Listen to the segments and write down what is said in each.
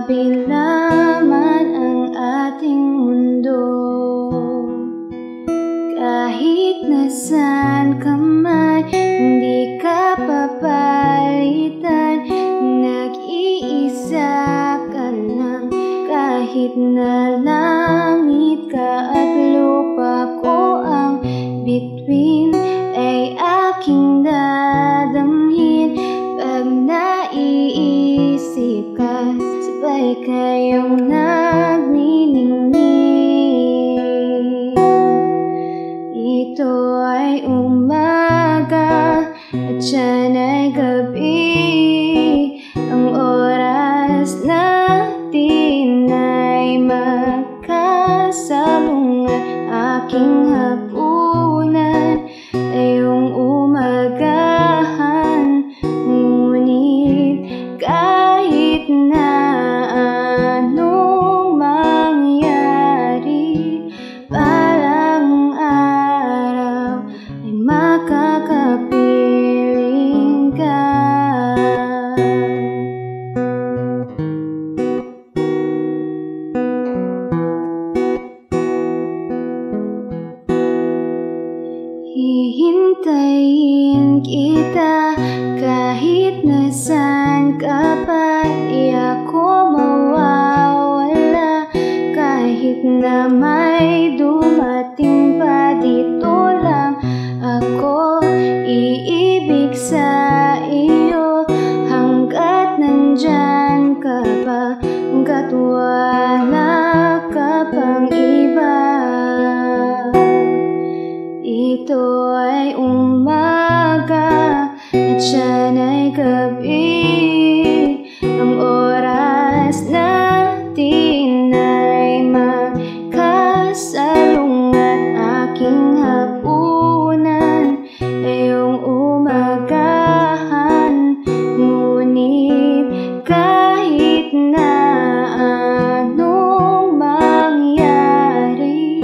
kabila man ang ating mundo, kahit nasaan ka man, hindi ka papalitan. Nag-iisa ka lang, kahit na langit ka at lupa ko ang bituin, ay aking dadamhin. Pag naiisip ka, sabay kayong nagniningning. Ito ay umaga at siyan ay gabi. Ang oras natin ay magkasalungat. Aking hapunan ay iyong umagahan. Ngunit kahit na anong mangyari, balang araw ay makakapiling ka. Hihintayin kita kahit nasaan ka pa, di ako mawawala. Kahit na may dumating pa, dito lang ako iibig sa iyo. Hanggat nandyan ka pa, hanggat wala ka pang iba. Ito ay umaga at siyan ay gabi. Ang oras natin ay magkasalungat. Aking hapunan ay iyong umagahan. Ngunit kahit na anong mangyari,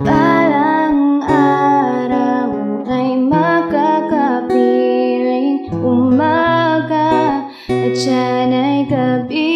balang araw ay makakapiling. Umaga at siyan ay gabi.